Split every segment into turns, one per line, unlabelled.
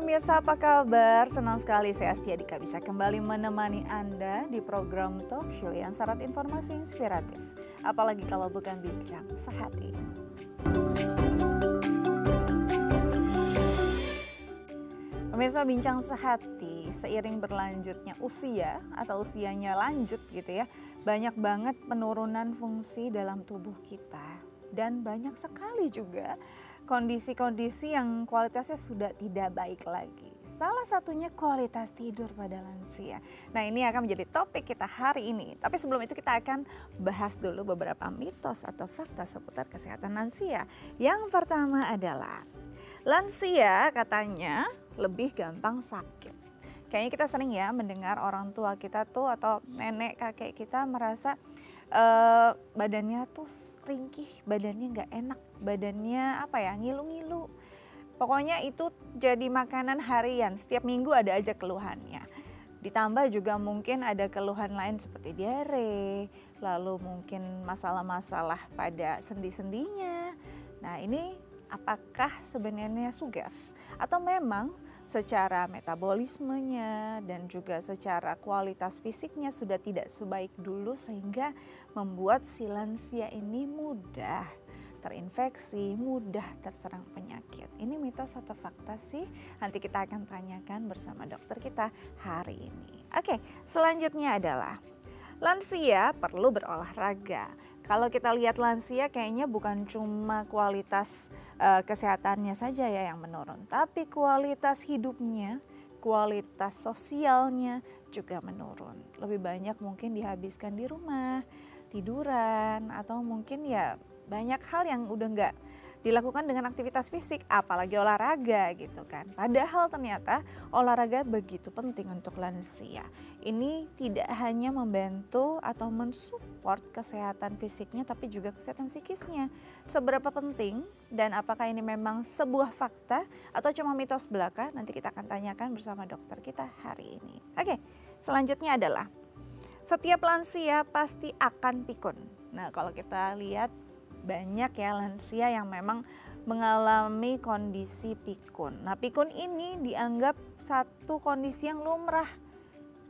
pemirsa, apa kabar? Senang sekali saya Astia Dika bisa kembali menemani Anda di program talk show yang syarat informasi inspiratif. Apalagi kalau bukan bincang sehati. Pemirsa, bincang sehati seiring berlanjutnya usia atau usianya lanjut gitu ya. Banyak banget penurunan fungsi dalam tubuh kita. Dan banyak sekali juga kondisi-kondisi yang kualitasnya sudah tidak baik lagi. Salah satunya kualitas tidur pada lansia. Nah, ini akan menjadi topik kita hari ini. Tapi sebelum itu kita akan bahas dulu beberapa mitos atau fakta seputar kesehatan lansia. Yang pertama adalah lansia katanya lebih gampang sakit. Kayaknya kita sering ya mendengar orang tua kita tuh atau nenek kakek kita merasa badannya tuh ringkih, badannya nggak enak, badannya ngilu-ngilu. Pokoknya itu jadi makanan harian, setiap minggu ada aja keluhannya. Ditambah juga mungkin ada keluhan lain seperti diare, lalu mungkin masalah-masalah pada sendi-sendinya. Nah, ini apakah sebenarnya suges atau memang secara metabolismenya dan juga secara kualitas fisiknya sudah tidak sebaik dulu sehingga membuat si lansia ini mudah terinfeksi, mudah terserang penyakit. Ini mitos atau fakta sih? Nanti kita akan tanyakan bersama dokter kita hari ini. Oke, selanjutnya adalah lansia perlu berolahraga. Kalau kita lihat lansia kayaknya bukan cuma kualitas kesehatannya saja ya yang menurun, tapi kualitas hidupnya, kualitas sosialnya juga menurun. Lebih banyak mungkin dihabiskan di rumah, tiduran, atau mungkin ya banyak hal yang udah nggak dilakukan dengan aktivitas fisik, apalagi olahraga gitu kan. Padahal ternyata olahraga begitu penting untuk lansia. Ini tidak hanya membantu atau mensupport kesehatan fisiknya tapi juga kesehatan psikisnya. Seberapa penting dan apakah ini memang sebuah fakta atau cuma mitos belaka? Nanti kita akan tanyakan bersama dokter kita hari ini. Oke, selanjutnya adalah setiap lansia pasti akan pikun. Nah, kalau kita lihat banyak ya lansia yang memang mengalami kondisi pikun. Nah, pikun ini dianggap satu kondisi yang lumrah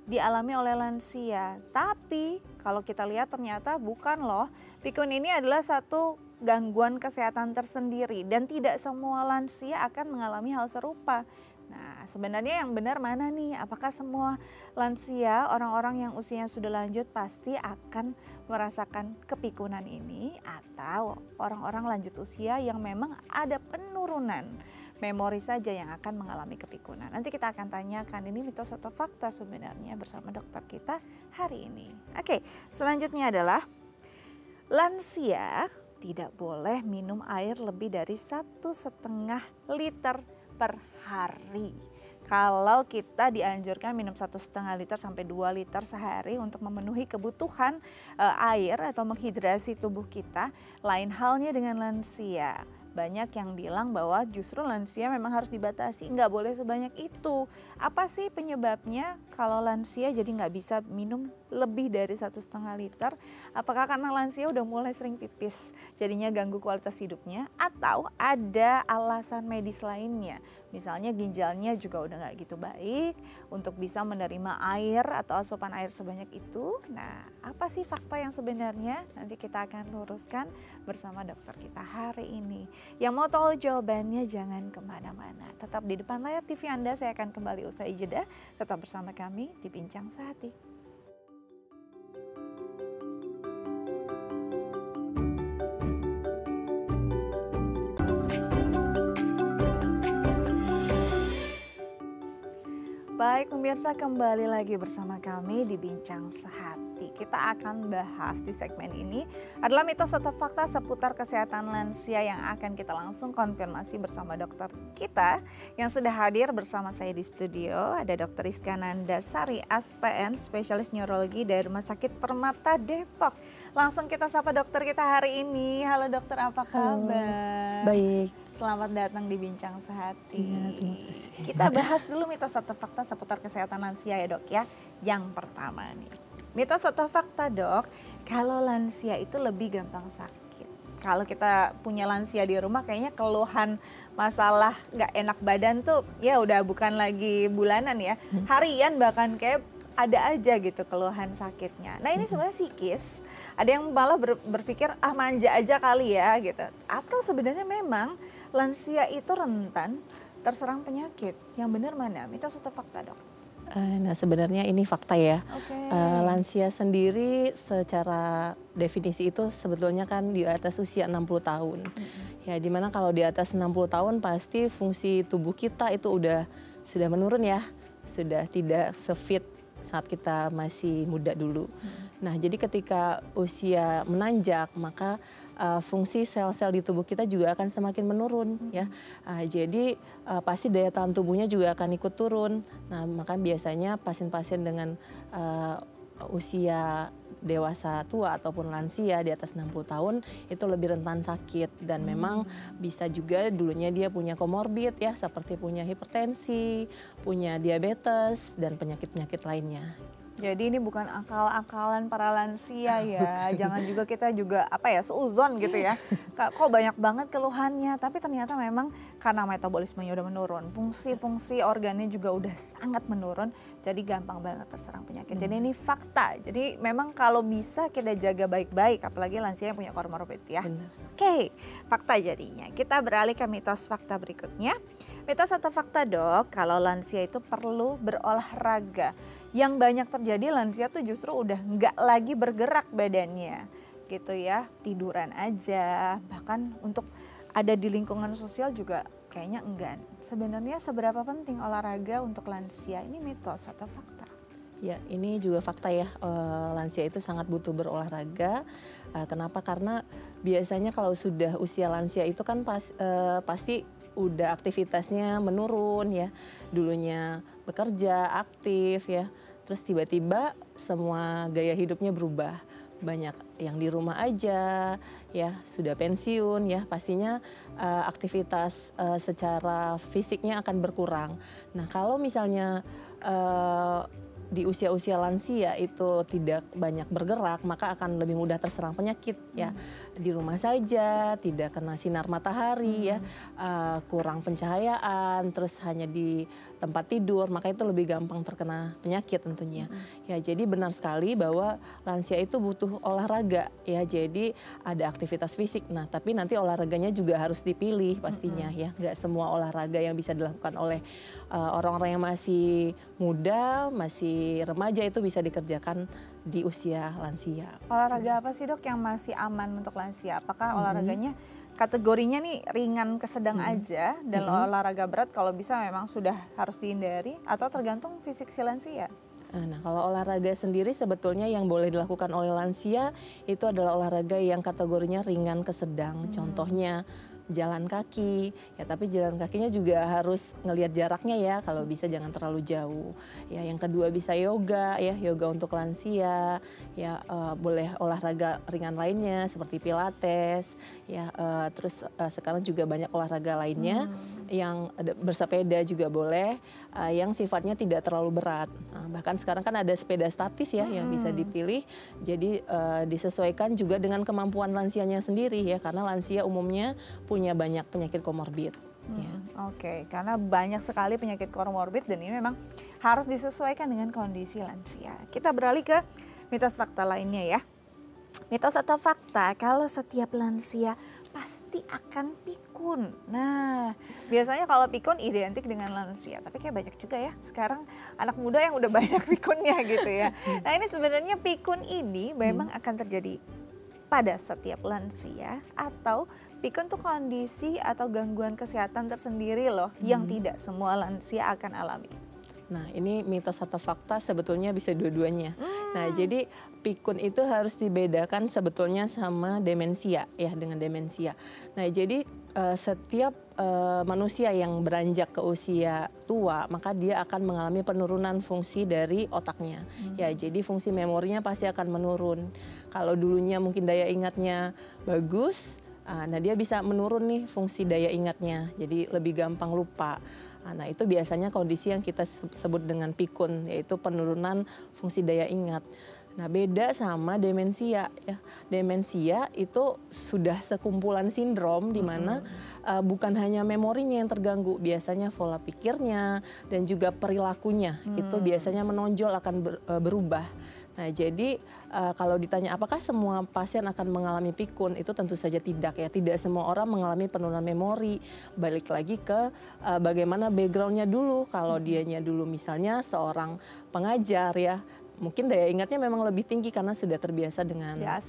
dialami oleh lansia. Tapi kalau kita lihat ternyata bukan loh. Pikun ini adalah satu gangguan kesehatan tersendiri dan tidak semua lansia akan mengalami hal serupa. Nah, sebenarnya yang benar mana nih? Apakah semua lansia, orang-orang yang usianya sudah lanjut pasti akan merasakan kepikunan ini? Atau orang-orang lanjut usia yang memang ada penurunan memori saja yang akan mengalami kepikunan? Nanti kita akan tanyakan ini mitos atau fakta sebenarnya bersama dokter kita hari ini. Oke, selanjutnya adalah lansia tidak boleh minum air lebih dari 1,5 liter per hari. Kalau kita dianjurkan minum 1,5 liter sampai 2 liter sehari untuk memenuhi kebutuhan air atau menghidrasi tubuh kita. Lain halnya dengan lansia. Banyak yang bilang bahwa justru lansia memang harus dibatasi, nggak boleh sebanyak itu. Apa sih penyebabnya kalau lansia jadi nggak bisa minum lebih dari 1,5 liter? Apakah karena lansia udah mulai sering pipis, jadinya ganggu kualitas hidupnya? Atau ada alasan medis lainnya? Misalnya ginjalnya juga udah nggak gitu baik untuk bisa menerima air atau asupan air sebanyak itu. Nah, apa sih fakta yang sebenarnya? Nanti kita akan luruskan bersama dokter kita hari ini. Yang mau tahu jawabannya jangan kemana-mana. Tetap di depan layar TV Anda, saya akan kembali usai jeda. Tetap bersama kami di Bincang Sehati. Baik pemirsa, kembali lagi bersama kami di Bincang Sehati. Kita akan bahas di segmen ini adalah mitos atau fakta seputar kesehatan lansia yang akan kita langsung konfirmasi bersama dokter kita yang sudah hadir bersama saya di studio. Ada Dr. Iskananda Sari, SPN, spesialis neurologi dari Rumah Sakit Permata Depok. Langsung kita sapa dokter kita hari ini. Halo dokter, apa kabar?
Baik.
Selamat datang di Bincang Sehati.
Ya, terima kasih.
Kita bahas dulu mitos atau fakta seputar kesehatan lansia ya dok ya. Yang pertama nih, mitos atau fakta dok, kalau lansia itu lebih gampang sakit. Kalau kita punya lansia di rumah kayaknya keluhan masalah nggak enak badan tuh ya udah bukan lagi bulanan ya, harian bahkan kayak ada aja gitu keluhan sakitnya. Nah ini sebenarnya psikis, ada yang malah berpikir ah manja aja kali ya gitu. Atau sebenarnya memang lansia itu rentan terserang penyakit. Yang benar mana? Mitos atau fakta dok?
Nah sebenarnya ini fakta ya.
Oke.
Lansia sendiri secara definisi itu sebetulnya kan di atas usia 60 tahun. Ya dimana kalau di atas 60 tahun pasti fungsi tubuh kita itu sudah menurun ya. Sudah tidak sefit saat kita masih muda dulu. Nah jadi ketika usia menanjak maka fungsi sel-sel di tubuh kita juga akan semakin menurun ya. Jadi pasti daya tahan tubuhnya juga akan ikut turun. Nah maka biasanya pasien-pasien dengan usia dewasa tua ataupun lansia di atas 60 tahun itu lebih rentan sakit dan memang bisa juga dulunya dia punya komorbid ya seperti punya hipertensi, punya diabetes dan penyakit-penyakit lainnya.
Jadi ini bukan akal-akalan para lansia ya, jangan juga kita juga seuzon gitu ya. Kok banyak banget keluhannya, tapi ternyata memang karena metabolismenya udah menurun, fungsi-fungsi organnya juga udah sangat menurun, jadi gampang banget terserang penyakit. Jadi ini fakta, jadi memang kalau bisa kita jaga baik-baik, apalagi lansia yang punya komorbid ya. Oke, fakta jadinya. Kita beralih ke mitos fakta berikutnya. Mitos atau fakta dok, kalau lansia itu perlu berolahraga. Yang banyak terjadi lansia tuh justru udah nggak lagi bergerak badannya gitu ya, tiduran aja, bahkan untuk ada di lingkungan sosial juga kayaknya enggan. Sebenarnya seberapa penting olahraga untuk lansia, ini mitos atau fakta?
Ya ini juga fakta ya, lansia itu sangat butuh berolahraga. Kenapa? Karena biasanya kalau sudah usia lansia itu kan pasti udah aktivitasnya menurun ya, dulunya bekerja aktif ya, terus tiba-tiba semua gaya hidupnya berubah, banyak yang di rumah aja ya, sudah pensiun ya, pastinya aktivitas secara fisiknya akan berkurang. Nah kalau misalnya di usia-usia lansia itu tidak banyak bergerak, maka akan lebih mudah terserang penyakit ya. Di rumah saja, tidak kena sinar matahari ya, kurang pencahayaan, terus hanya di tempat tidur, maka itu lebih gampang terkena penyakit tentunya. Ya jadi benar sekali bahwa lansia itu butuh olahraga ya, jadi ada aktivitas fisik. Nah tapi nanti olahraganya juga harus dipilih pastinya ya, nggak semua olahraga yang bisa dilakukan oleh orang-orang yang masih muda, masih remaja itu bisa dikerjakan di usia lansia.
Olahraga apa sih dok yang masih aman untuk lansia? Apakah olahraganya kategorinya nih ringan ke sedang aja dan olahraga berat kalau bisa memang sudah harus dihindari atau tergantung fisik si lansia?
Nah kalau olahraga sendiri sebetulnya yang boleh dilakukan oleh lansia itu adalah olahraga yang kategorinya ringan ke sedang. Contohnya jalan kaki ya, tapi jalan kakinya juga harus ngelihat jaraknya ya, kalau bisa jangan terlalu jauh ya. Yang kedua bisa yoga ya, yoga untuk lansia ya, boleh olahraga ringan lainnya seperti pilates ya, terus sekarang juga banyak olahraga lainnya yang bersepeda juga boleh, yang sifatnya tidak terlalu berat. Bahkan sekarang kan ada sepeda statis ya yang bisa dipilih, jadi disesuaikan juga dengan kemampuan lansianya sendiri ya, karena lansia umumnya punya banyak penyakit komorbid.
Oke, karena banyak sekali penyakit komorbid dan ini memang harus disesuaikan dengan kondisi lansia. Kita beralih ke mitos fakta lainnya ya. Mitos atau fakta kalau setiap lansia pasti akan pikun. Nah, biasanya kalau pikun identik dengan lansia, tapi kayak banyak juga ya sekarang anak muda yang udah banyak pikunnya gitu ya. Nah ini sebenarnya pikun ini memang akan terjadi pada setiap lansia atau pikun tuh kondisi atau gangguan kesehatan tersendiri loh yang tidak semua lansia akan alami.
Nah ini mitos atau fakta sebetulnya bisa dua-duanya. Nah jadi pikun itu harus dibedakan sebetulnya sama demensia ya, dengan demensia. Nah jadi setiap manusia yang beranjak ke usia tua maka dia akan mengalami penurunan fungsi dari otaknya. Ya jadi fungsi memorinya pasti akan menurun. Kalau dulunya mungkin daya ingatnya bagus, nah dia bisa menurun nih fungsi daya ingatnya, jadi lebih gampang lupa. Nah itu biasanya kondisi yang kita sebut dengan pikun, yaitu penurunan fungsi daya ingat. Nah, beda sama demensia ya. Demensia itu sudah sekumpulan sindrom di mana bukan hanya memorinya yang terganggu, biasanya pola pikirnya dan juga perilakunya itu biasanya menonjol akan berubah. Nah, jadi kalau ditanya apakah semua pasien akan mengalami pikun, itu tentu saja tidak ya. Tidak semua orang mengalami penurunan memori. Balik lagi ke bagaimana backgroundnya dulu. Kalau dianya dulu misalnya seorang pengajar ya, mungkin daya ingatnya memang lebih tinggi karena sudah terbiasa dengan ya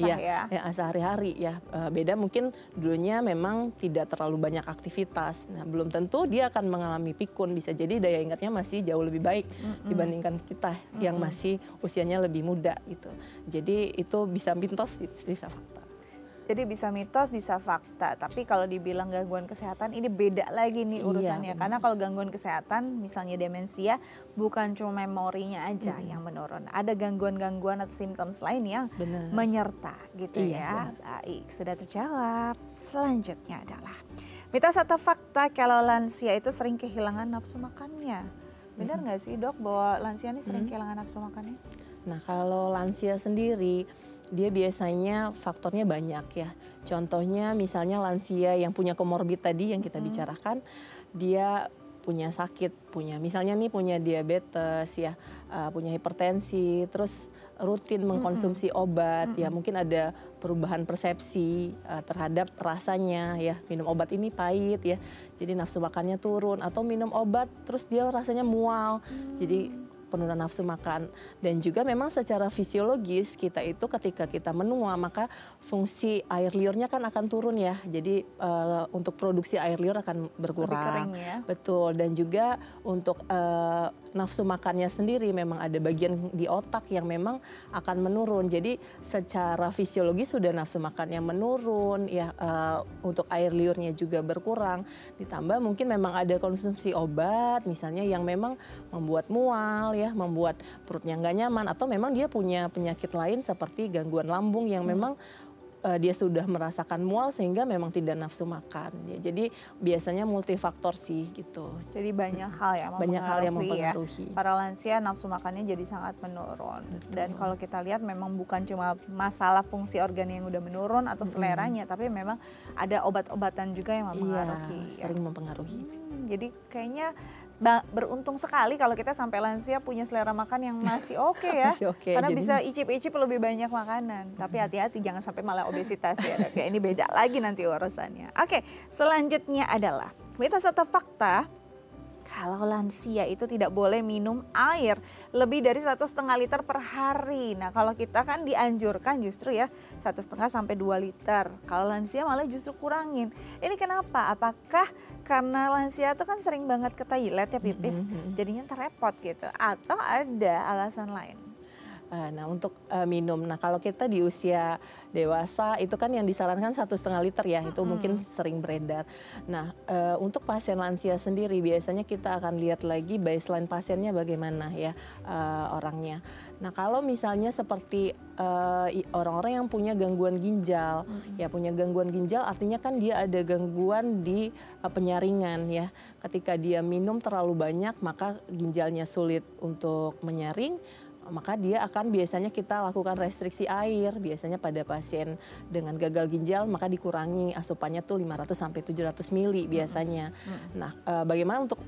sehari-hari ya. Beda mungkin dulunya memang tidak terlalu banyak aktivitas. Nah, belum tentu dia akan mengalami pikun. Bisa jadi daya ingatnya masih jauh lebih baik dibandingkan kita yang masih usianya lebih muda gitu. Jadi itu bisa mitos, bisa fakta.
Jadi bisa mitos, bisa fakta. Tapi kalau dibilang gangguan kesehatan ini beda lagi nih urusannya. Karena kalau gangguan kesehatan misalnya demensia bukan cuma memorinya aja yang menurun. Ada gangguan-gangguan atau simptoms lain yang menyerta gitu ya. Baik, sudah terjawab. Selanjutnya adalah mitos atau fakta kalau lansia itu sering kehilangan nafsu makannya. Benar nggak sih dok bahwa lansia ini sering kehilangan nafsu makannya?
Nah, kalau lansia sendiri dia biasanya faktornya banyak ya. Contohnya misalnya lansia yang punya komorbid tadi yang kita bicarakan, dia punya sakit, misalnya nih punya diabetes ya, punya hipertensi, terus rutin mengkonsumsi obat ya, mungkin ada perubahan persepsi terhadap rasanya ya, minum obat ini pahit ya, jadi nafsu makannya turun, atau minum obat terus dia rasanya mual, jadi penurunan nafsu makan. Dan juga memang secara fisiologis kita itu ketika kita menua maka fungsi air liurnya kan akan turun ya. Jadi untuk produksi air liur akan berkurang.
Lebih kering ya.
Betul. Dan juga untuk nafsu makannya sendiri memang ada bagian di otak yang memang akan menurun. Jadi secara fisiologis sudah nafsu makannya menurun ya, untuk air liurnya juga berkurang. Ditambah mungkin memang ada konsumsi obat misalnya yang memang membuat mual ya, membuat perutnya nggak nyaman, atau memang dia punya penyakit lain seperti gangguan lambung yang memang dia sudah merasakan mual sehingga memang tidak nafsu makan. Ya, jadi biasanya multifaktor sih gitu.
Jadi banyak hal ya
mempengaruhi.
Para lansia nafsu makannya jadi sangat menurun. Betul. Dan kalau kita lihat memang bukan cuma masalah fungsi organ yang udah menurun atau seleranya, tapi memang ada obat-obatan juga yang mempengaruhi.
Sering mempengaruhi.
Jadi kayaknya beruntung sekali kalau kita sampai lansia punya selera makan yang masih oke ya. Karena jadi bisa icip-icip lebih banyak makanan. Tapi hati-hati jangan sampai malah obesitas ya. Kayak ini beda lagi nanti urusannya. Oke, selanjutnya adalah mitos atau fakta kalau lansia itu tidak boleh minum air lebih dari 1,5 liter per hari. Nah, kalau kita kan dianjurkan justru ya 1,5 sampai 2 liter. Kalau lansia malah justru kurangin. Ini kenapa? Apakah karena lansia itu kan sering banget ke toilet ya pipis, jadinya terrepot gitu? Atau ada alasan lain?
Nah, untuk minum, nah kalau kita di usia dewasa itu kan yang disarankan 1,5 liter ya, itu mungkin sering beredar. Nah, untuk pasien lansia sendiri biasanya kita akan lihat lagi baseline pasiennya bagaimana ya orangnya. Nah, kalau misalnya seperti orang-orang yang punya gangguan ginjal, ya punya gangguan ginjal artinya kan dia ada gangguan di penyaringan ya. Ketika dia minum terlalu banyak maka ginjalnya sulit untuk menyaring, maka dia akan biasanya kita lakukan restriksi air. Biasanya pada pasien dengan gagal ginjal maka dikurangi asupannya tuh 500 sampai 700 mili biasanya. Nah, bagaimana untuk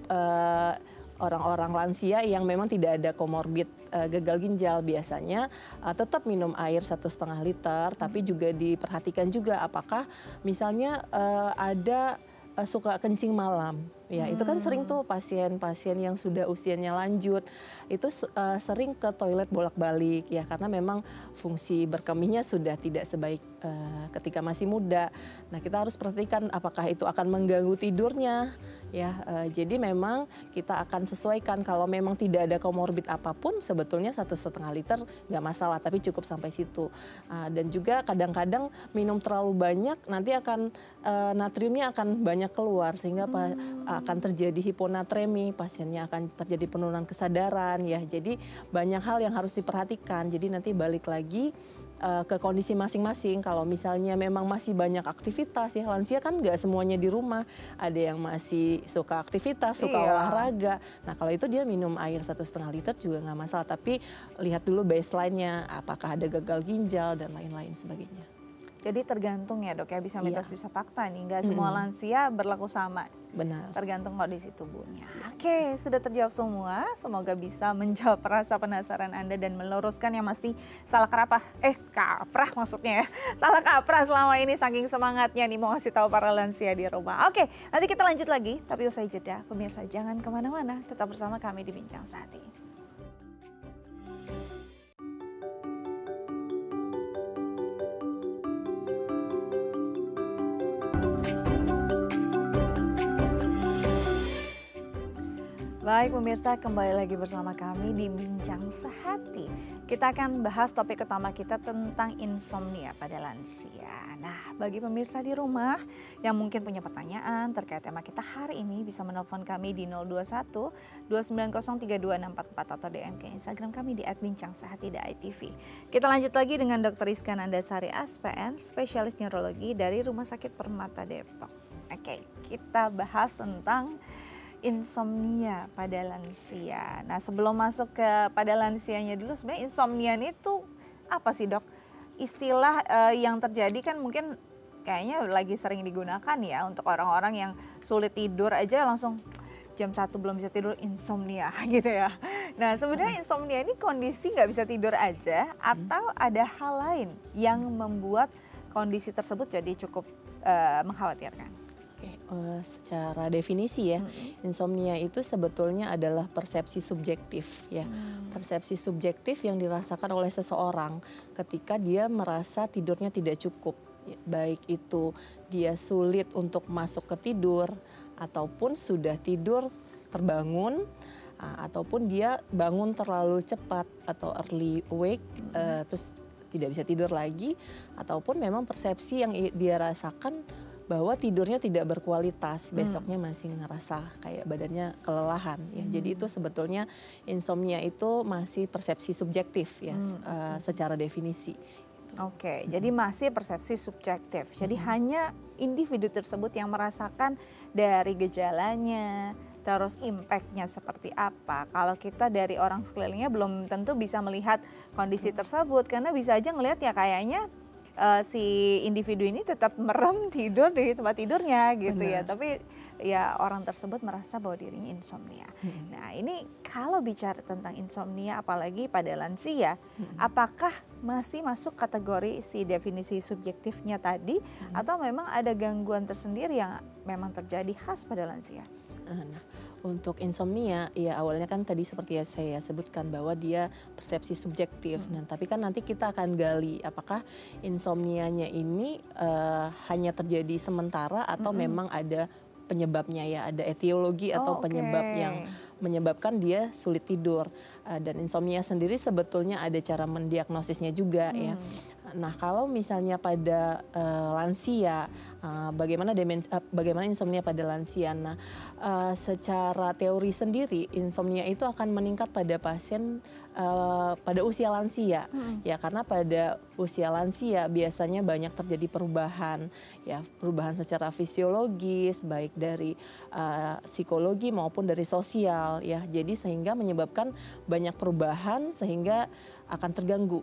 orang-orang lansia yang memang tidak ada komorbid gagal ginjal, biasanya tetap minum air 1,5 liter, tapi juga diperhatikan juga apakah misalnya ada suka kencing malam. Ya, itu kan sering tuh pasien-pasien yang sudah usianya lanjut itu sering ke toilet bolak-balik ya, karena memang fungsi berkemihnya sudah tidak sebaik ketika masih muda. Nah, kita harus perhatikan apakah itu akan mengganggu tidurnya ya. Jadi memang kita akan sesuaikan, kalau memang tidak ada komorbid apapun sebetulnya 1,5 liter nggak masalah, tapi cukup sampai situ. Dan juga kadang-kadang minum terlalu banyak nanti akan natriumnya akan banyak keluar sehingga akan terjadi hiponatremi, pasiennya akan terjadi penurunan kesadaran ya. Jadi banyak hal yang harus diperhatikan. Jadi nanti balik lagi ke kondisi masing-masing. Kalau misalnya memang masih banyak aktivitas ya, lansia kan nggak semuanya di rumah. Ada yang masih suka aktivitas, suka olahraga. Nah kalau itu dia minum air 1,5 liter juga nggak masalah. Tapi lihat dulu baseline-nya, apakah ada gagal ginjal dan lain-lain sebagainya.
Jadi tergantung ya dok ya, bisa mitos bisa fakta nih, nggak semua lansia berlaku sama.
Benar.
Tergantung kondisi tubuhnya. Oke, sudah terjawab semua. Semoga bisa menjawab rasa penasaran Anda dan meluruskan yang masih salah kaprah maksudnya ya. Salah kaprah selama ini saking semangatnya nih mau ngasih tahu para lansia di rumah. Oke, nanti kita lanjut lagi, tapi usai jeda. Pemirsa jangan kemana-mana, tetap bersama kami di Bincang Sehati. Baik pemirsa, kembali lagi bersama kami di Bincang Sehati. Kita akan bahas topik utama kita tentang insomnia pada lansia. Nah, bagi pemirsa di rumah yang mungkin punya pertanyaan terkait tema kita hari ini bisa menelpon kami di 021 290 32644 atau DM ke Instagram kami di @bincangSehati.itv. Kita lanjut lagi dengan Dr. Rizka Nandasari SPN, spesialis neurologi dari Rumah Sakit Permata Depok. Oke, kita bahas tentang insomnia pada lansia. Nah sebelum masuk ke pada lansianya dulu, sebenarnya insomnia itu apa sih dok? Istilah yang terjadi kan mungkin kayaknya lagi sering digunakan ya untuk orang-orang yang sulit tidur aja langsung jam 1 belum bisa tidur, insomnia gitu ya. Nah sebenarnya insomnia ini kondisi nggak bisa tidur aja atau ada hal lain yang membuat kondisi tersebut jadi cukup mengkhawatirkan?
Oke, secara definisi ya, insomnia itu sebetulnya adalah persepsi subjektif ya. Persepsi subjektif yang dirasakan oleh seseorang ketika dia merasa tidurnya tidak cukup. Baik itu dia sulit untuk masuk ke tidur, ataupun sudah tidur terbangun, ataupun dia bangun terlalu cepat atau early awake, terus tidak bisa tidur lagi, ataupun memang persepsi yang dia rasakan bahwa tidurnya tidak berkualitas, besoknya masih ngerasa kayak badannya kelelahan ya. Jadi itu sebetulnya insomnia itu masih persepsi subjektif ya, secara definisi.
Oke, jadi masih persepsi subjektif. Jadi hanya individu tersebut yang merasakan dari gejalanya, terus impactnya seperti apa. Kalau kita dari orang sekelilingnya belum tentu bisa melihat kondisi tersebut, karena bisa aja ngelihat ya kayaknya si individu ini tetap merem tidur di tempat tidurnya gitu ya, tapi ya orang tersebut merasa bahwa dirinya insomnia. Nah ini kalau bicara tentang insomnia apalagi pada lansia, apakah masih masuk kategori si definisi subjektifnya tadi atau memang ada gangguan tersendiri yang memang terjadi khas pada lansia?
Nah, untuk insomnia ya awalnya kan tadi seperti yang saya sebutkan bahwa dia persepsi subjektif. Nah, tapi kan nanti kita akan gali apakah insomnianya ini hanya terjadi sementara atau memang ada penyebabnya ya, ada etiologi atau penyebab yang menyebabkan dia sulit tidur. Dan insomnia sendiri sebetulnya ada cara mendiagnosisnya juga ya. Nah kalau misalnya pada lansia, bagaimana insomnia pada lansia? Nah secara teori sendiri insomnia itu akan meningkat pada pasien pada usia lansia ya, karena pada usia lansia biasanya banyak terjadi perubahan ya, perubahan secara fisiologis baik dari psikologi maupun dari sosial ya, jadi sehingga menyebabkan banyak perubahan sehingga akan terganggu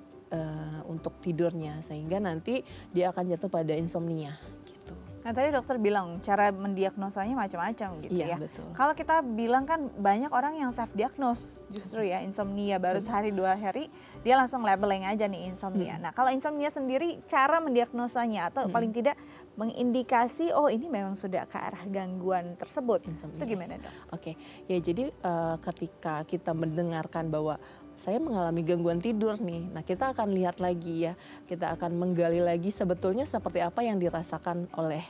untuk tidurnya, sehingga nanti dia akan jatuh pada insomnia gitu.
Nah tadi dokter bilang cara mendiagnosanya macam-macam gitu ya.
Betul.
Kalau kita bilang kan banyak orang yang self diagnose justru ya insomnia, baru sehari 2 hari dia langsung labeling aja nih insomnia. Nah kalau insomnia sendiri cara mendiagnosanya atau paling tidak mengindikasi oh ini memang sudah ke arah gangguan tersebut, insomnia. Itu gimana dok?
Oke, ya jadi ketika kita mendengarkan bahwa saya mengalami gangguan tidur nih. Nah kita akan lihat lagi ya, kita akan menggali lagi sebetulnya seperti apa yang dirasakan oleh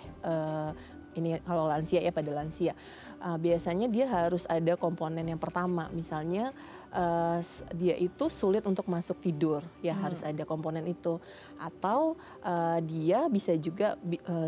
ini kalau lansia ya, pada lansia. Biasanya dia harus ada komponen yang pertama, misalnya dia itu sulit untuk masuk tidur ya, harus ada komponen itu. Atau dia bisa juga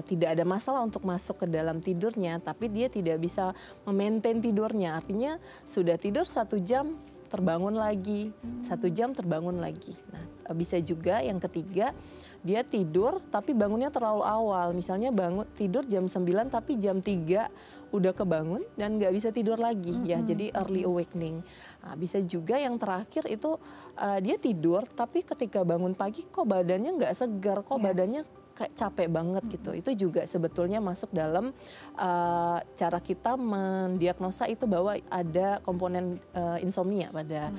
tidak ada masalah untuk masuk ke dalam tidurnya, tapi dia tidak bisa memaintain tidurnya, artinya sudah tidur 1 jam terbangun lagi, 1 jam terbangun lagi. Nah, bisa juga yang ketiga dia tidur tapi bangunnya terlalu awal. Misalnya tidur jam 9 tapi jam 3 udah kebangun dan nggak bisa tidur lagi ya. Jadi early awakening. Nah, bisa juga yang terakhir itu dia tidur tapi ketika bangun pagi kok badannya nggak segar, kok badannya kayak capek banget gitu. Itu juga sebetulnya masuk dalam cara kita mendiagnosa itu bahwa ada komponen insomnia pada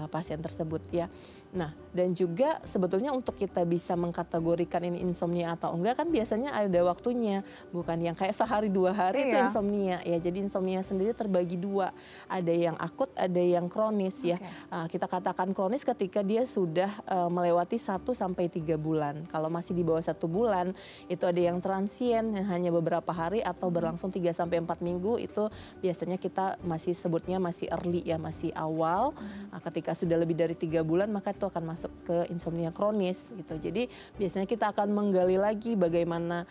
pasien tersebut ya. Nah, dan juga sebetulnya untuk kita bisa mengkategorikan ini insomnia atau enggak kan biasanya ada waktunya, bukan yang kayak sehari 2 hari itu insomnia ya. Jadi insomnia sendiri terbagi 2, ada yang akut, ada yang kronis ya. Kita katakan kronis ketika dia sudah melewati 1 sampai 3 bulan. Kalau masih di bawah 1 bulan itu ada yang transien yang hanya beberapa hari atau berlangsung 3 sampai 4 minggu, itu biasanya kita masih sebutnya masih early ya, masih awal. Ketika sudah lebih dari 3 bulan maka itu akan masuk ke insomnia kronis gitu. Jadi biasanya kita akan menggali lagi bagaimana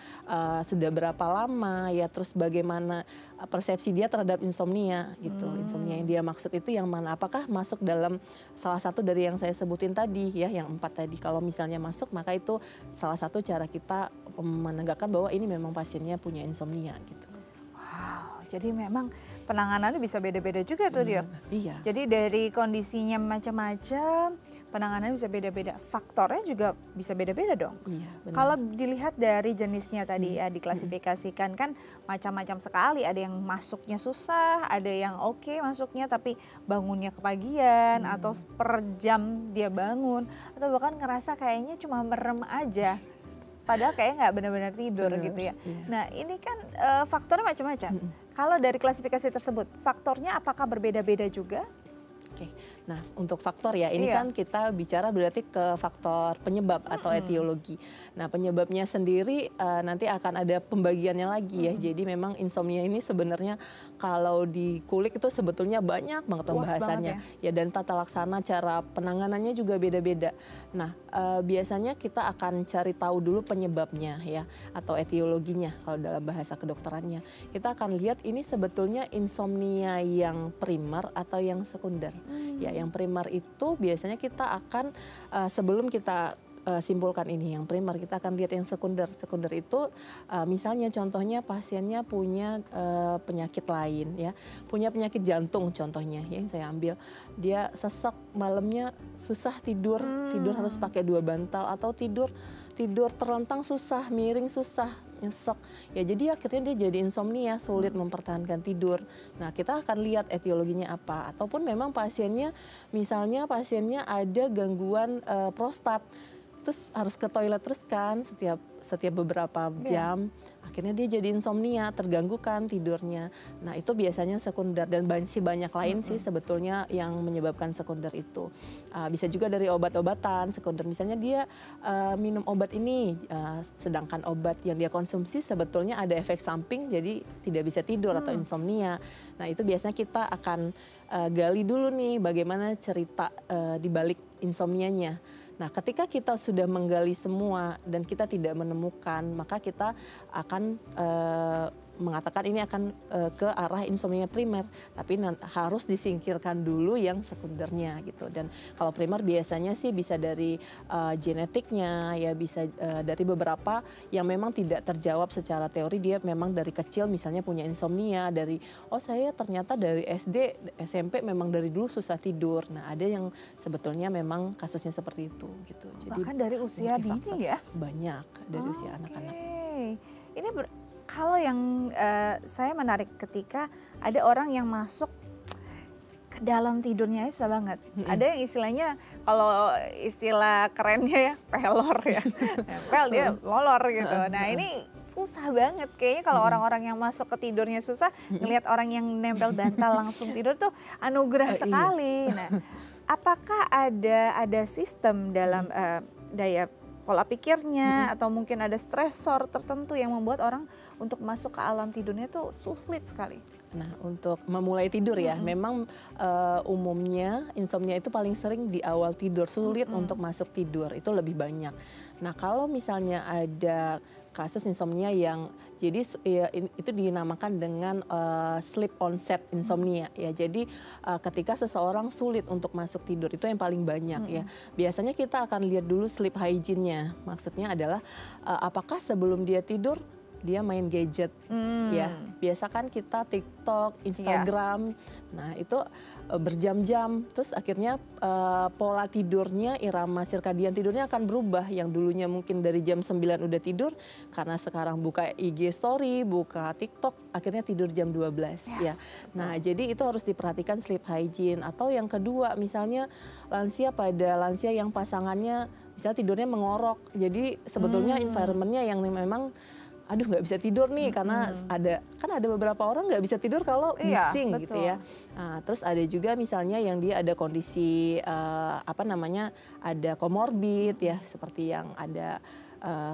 sudah berapa lama ya, terus bagaimana persepsi dia terhadap insomnia gitu. Insomnia yang dia maksud itu yang mana? Apakah masuk dalam salah satu dari yang saya sebutin tadi ya, yang 4 tadi. Kalau misalnya masuk maka itu salah satu cara kita menegakkan bahwa ini memang pasiennya punya insomnia gitu.
Wow, jadi memang penanganannya bisa beda-beda juga tuh dia.
Iya.
Jadi dari kondisinya macam-macam, penanganannya bisa beda-beda. Faktornya juga bisa beda-beda dong.
Iya, benar.
Kalau dilihat dari jenisnya tadi ya diklasifikasikan kan macam-macam sekali. Ada yang masuknya susah, ada yang oke masuknya tapi bangunnya kepagian atau per jam dia bangun, atau bahkan ngerasa kayaknya cuma merem aja. Padahal kayaknya nggak benar-benar tidur gitu ya. Nah ini kan faktornya macam-macam. Kalau dari klasifikasi tersebut, faktornya apakah berbeda-beda juga?
Oke, nah untuk faktor ya, ini kan kita bicara berarti ke faktor penyebab atau etiologi. Nah penyebabnya sendiri nanti akan ada pembagiannya lagi ya. Jadi memang insomnia ini sebenarnya kalau dikulik itu sebetulnya banyak banget pembahasannya. Ya dan tata laksana cara penanganannya juga beda-beda. Nah biasanya kita akan cari tahu dulu penyebabnya ya, atau etiologinya kalau dalam bahasa kedokterannya. Kita akan lihat ini sebetulnya insomnia yang primer atau yang sekunder. Ya, yang primer itu biasanya kita akan sebelum kita simpulkan ini yang primer, kita akan lihat yang sekunder. Sekunder itu misalnya contohnya pasiennya punya penyakit lain ya, punya penyakit jantung contohnya yang saya ambil, dia sesek malamnya susah tidur, tidur harus pakai 2 bantal atau tidur terlentang susah, miring susah, nyesek. Ya jadi akhirnya dia jadi insomnia, sulit mempertahankan tidur. Nah kita akan lihat etiologinya apa. Ataupun memang pasiennya, misalnya pasiennya ada gangguan prostat, terus harus ke toilet terus kan setiap beberapa jam, akhirnya dia jadi insomnia, terganggu kan tidurnya. Nah itu biasanya sekunder dan masih banyak lain sih sebetulnya yang menyebabkan sekunder itu. Bisa juga dari obat-obatan sekunder, misalnya dia minum obat ini, sedangkan obat yang dia konsumsi sebetulnya ada efek samping jadi tidak bisa tidur atau insomnia. Nah itu biasanya kita akan gali dulu nih bagaimana cerita di balik insomnianya. Nah, ketika kita sudah menggali semua dan kita tidak menemukan, maka kita akan mengatakan ini akan ke arah insomnia primer, tapi harus disingkirkan dulu yang sekundernya gitu. Dan kalau primer biasanya sih bisa dari genetiknya, ya bisa dari beberapa yang memang tidak terjawab secara teori, dia memang dari kecil misalnya punya insomnia, dari saya ternyata dari SD, SMP memang dari dulu susah tidur. Nah ada yang sebetulnya memang kasusnya seperti itu gitu. Jadi
bahkan dari usia dini ya?
Banyak dari usia anak-anak.
Ini kalau yang saya menarik ketika ada orang yang masuk ke dalam tidurnya susah banget. Ada yang istilahnya, kalau istilah kerennya ya pelor ya. Pel dia lolor gitu. Nah ini susah banget. Kayaknya kalau orang-orang yang masuk ke tidurnya susah, ngelihat orang yang nempel bantal langsung tidur tuh anugerah sekali. Nah apakah ada sistem dalam daya pola pikirnya atau mungkin ada stresor tertentu yang membuat orang untuk masuk ke alam tidurnya tuh sulit sekali?
Nah untuk memulai tidur ya, memang umumnya insomnia itu paling sering di awal tidur, sulit untuk masuk tidur, itu lebih banyak. Nah kalau misalnya ada kasus insomnia yang jadi itu dinamakan dengan sleep onset insomnia ya. Jadi ketika seseorang sulit untuk masuk tidur itu yang paling banyak ya. Biasanya kita akan lihat dulu sleep hygiene-nya. Maksudnya adalah apakah sebelum dia tidur dia main gadget ya. Biasa kan kita TikTok, Instagram. Nah, itu berjam-jam terus akhirnya pola tidurnya, irama sirkadian tidurnya akan berubah. Yang dulunya mungkin dari jam 9 udah tidur karena sekarang buka IG story, buka TikTok, akhirnya tidur jam 12 ya. Nah, jadi itu harus diperhatikan sleep hygiene. Atau yang kedua misalnya lansia yang pasangannya misalnya tidurnya mengorok. Jadi sebetulnya environment-nya yang memang aduh nggak bisa tidur nih karena ada beberapa orang nggak bisa tidur kalau bising gitu ya. Nah, terus ada juga misalnya yang dia ada kondisi ada komorbid ya seperti yang ada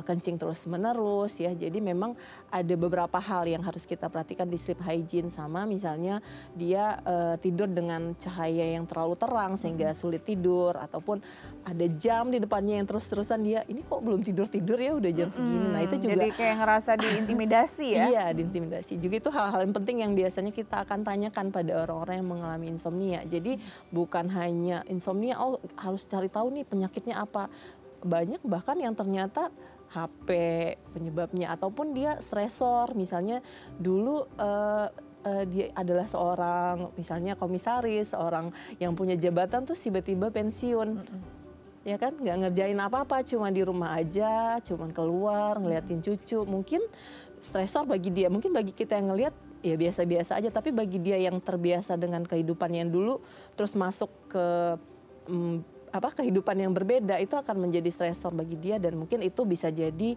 kencing terus menerus ya. Jadi memang ada beberapa hal yang harus kita perhatikan di sleep hygiene, sama misalnya dia tidur dengan cahaya yang terlalu terang sehingga sulit tidur, ataupun ada jam di depannya yang terus-terusan dia ini kok belum tidur-tidur ya udah jam segini. Nah, itu juga
jadi kayak ngerasa diintimidasi ya.
Iya, diintimidasi. Juga itu hal-hal yang penting yang biasanya kita akan tanyakan pada orang-orang yang mengalami insomnia. Jadi bukan hanya insomnia, oh harus cari tahu nih penyakitnya apa. Banyak bahkan yang ternyata HP penyebabnya, ataupun dia stresor. Misalnya dulu dia adalah seorang misalnya komisaris, seorang yang punya jabatan terus tiba-tiba pensiun. Ya kan, nggak ngerjain apa-apa, cuma di rumah aja, cuma keluar ngeliatin cucu. Mungkin stresor bagi dia, mungkin bagi kita yang ngeliat ya biasa-biasa aja, tapi bagi dia yang terbiasa dengan kehidupan yang dulu terus masuk ke kehidupan yang berbeda, itu akan menjadi stresor bagi dia, dan mungkin itu bisa jadi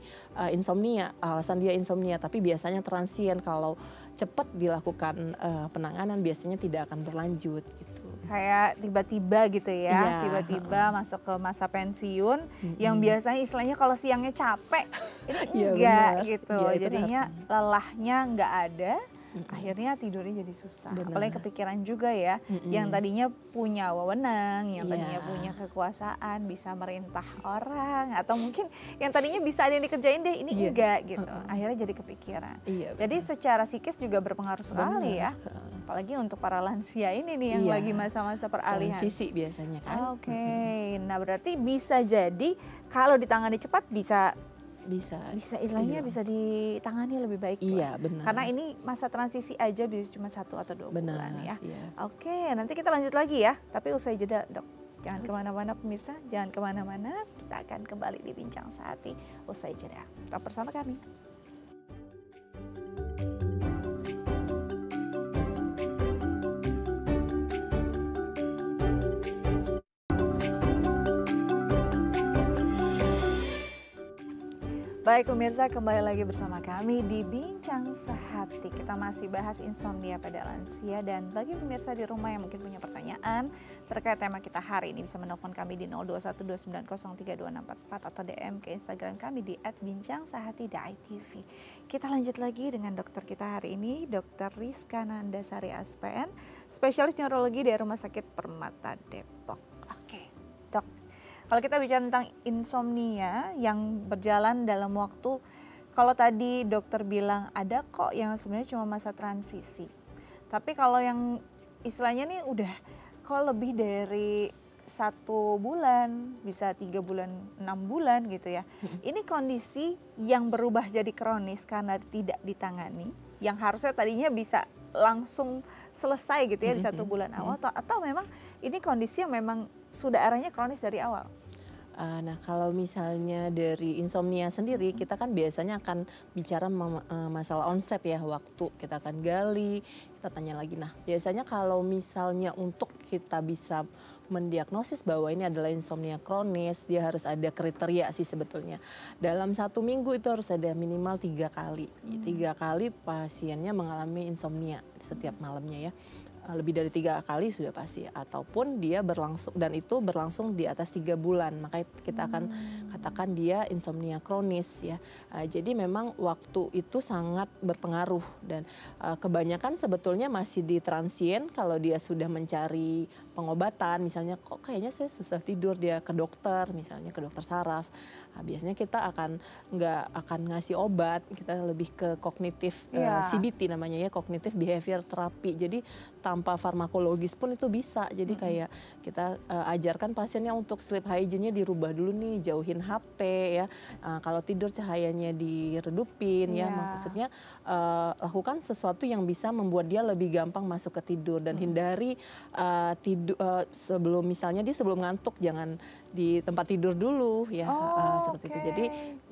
insomnia, alasan dia insomnia. Tapi biasanya transien, kalau cepat dilakukan penanganan biasanya tidak akan berlanjut gitu.
Kayak tiba-tiba gitu ya, tiba-tiba masuk ke masa pensiun yang biasanya istilahnya kalau siangnya capek, ini enggak gitu. Jadinya lelahnya enggak ada. Akhirnya tidurnya jadi susah. Apalagi kepikiran juga ya, yang tadinya punya wewenang, yang tadinya punya kekuasaan, bisa merintah orang, atau mungkin yang tadinya bisa ada yang dikerjain deh, ini enggak gitu. Akhirnya jadi kepikiran. Jadi secara psikis juga berpengaruh sekali ya. Apalagi untuk para lansia ini nih yang lagi masa-masa peralihan.
Transisi biasanya kan.
Nah berarti bisa jadi kalau ditangani cepat bisa istilahnya bisa ditangani lebih baik.
Benar.
Karena ini masa transisi aja bisa cuma 1 atau 2 bulan ya. Oke, nanti kita lanjut lagi ya. Tapi usai jeda, Dok. Jangan kemana-mana pemirsa, jangan kemana-mana. Kita akan kembali di Bincang Sehati usai jeda. Tetap bersama kami. Baik pemirsa, kembali lagi bersama kami di Bincang Sehati. Kita masih bahas insomnia pada lansia, dan bagi pemirsa di rumah yang mungkin punya pertanyaan terkait tema kita hari ini bisa menelpon kami di 0212903244 atau DM ke Instagram kami di @bincangsehati.itv. Kita lanjut lagi dengan dokter kita hari ini, Dr. Rizka Nandasari SPN, spesialis neurologi dari Rumah Sakit Permata Depok. Oke, Dok. Kalau kita bicara tentang insomnia yang berjalan dalam waktu, kalau tadi dokter bilang ada kok yang sebenarnya cuma masa transisi. Tapi kalau yang istilahnya nih udah kalau lebih dari 1 bulan, bisa 3 bulan, 6 bulan gitu ya. Ini kondisi yang berubah jadi kronis karena tidak ditangani, yang harusnya tadinya bisa langsung selesai gitu ya di 1 bulan awal, atau memang ini kondisi yang memang sudah arahnya kronis dari awal.
Nah, kalau misalnya dari insomnia sendiri, kita kan biasanya akan bicara masalah onset ya, waktu kita akan gali, kita tanya lagi. Nah, biasanya kalau misalnya untuk kita bisa mendiagnosis bahwa ini adalah insomnia kronis, dia harus ada kriteria sih sebetulnya. Dalam 1 minggu itu harus ada minimal 3 kali. 3 kali pasiennya mengalami insomnia setiap malamnya ya. lebih dari 3 kali sudah pasti, ataupun dia berlangsung dan itu berlangsung di atas 3 bulan, maka kita akan katakan dia insomnia kronis ya. Jadi memang waktu itu sangat berpengaruh dan kebanyakan sebetulnya masih di transien kalau dia sudah mencari pengobatan, misalnya kok kayaknya saya susah tidur, dia ke dokter, misalnya ke dokter saraf. Biasanya kita nggak akan ngasih obat, kita lebih ke kognitif CBT namanya ya, cognitive behavior therapy. Jadi tanpa farmakologis pun itu bisa. Jadi kayak kita ajarkan pasiennya untuk sleep hygiene-nya dirubah dulu nih, jauhin HP ya. Kalau tidur cahayanya diredupin ya. Maksudnya lakukan sesuatu yang bisa membuat dia lebih gampang masuk ke tidur dan hindari tidur sebelum misalnya dia sebelum ngantuk jangan di tempat tidur dulu ya. Seperti itu.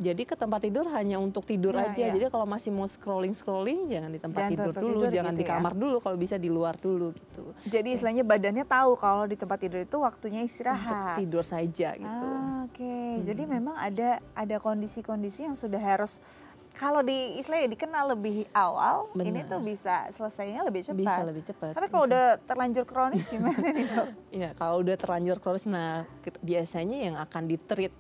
Jadi ke tempat tidur hanya untuk tidur aja. Jadi kalau masih mau scrolling jangan di tempat tidur dulu, jangan di kamar dulu, kalau bisa di luar dulu gitu.
Jadi istilahnya badannya tahu kalau di tempat tidur itu waktunya istirahat.
Untuk tidur saja gitu.
Jadi memang ada kondisi-kondisi yang sudah harus kalau istilahnya dikenal lebih awal, ini tuh bisa selesainya lebih cepat.
Bisa lebih cepat.
Tapi kalau udah terlanjur kronis gimana nih dok?
Iya, kalau udah terlanjur kronis, nah biasanya yang akan ditreat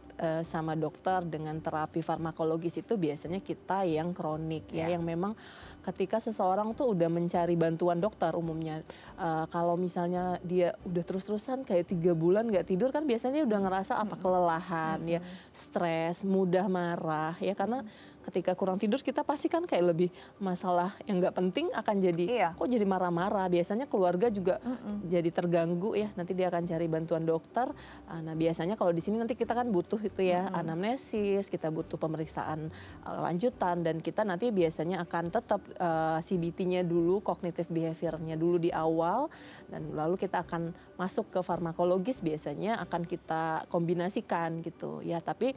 sama dokter dengan terapi farmakologis itu biasanya kita yang kronik ya, yang memang ketika seseorang tuh udah mencari bantuan dokter umumnya. Kalau misalnya dia udah terus-terusan kayak 3 bulan nggak tidur kan biasanya udah ngerasa apa kelelahan ya, stres, mudah marah ya, karena ketika kurang tidur kita pasti kan kayak lebih masalah yang nggak penting akan jadi kok jadi marah-marah. Biasanya keluarga juga jadi terganggu ya, nanti dia akan cari bantuan dokter. Nah biasanya kalau di sini nanti kita kan butuh itu ya anamnesis, kita butuh pemeriksaan lanjutan, dan kita nanti biasanya akan tetap CBT-nya dulu, cognitive behavior-nya dulu di awal, dan lalu kita akan masuk ke farmakologis, biasanya akan kita kombinasikan gitu ya. Tapi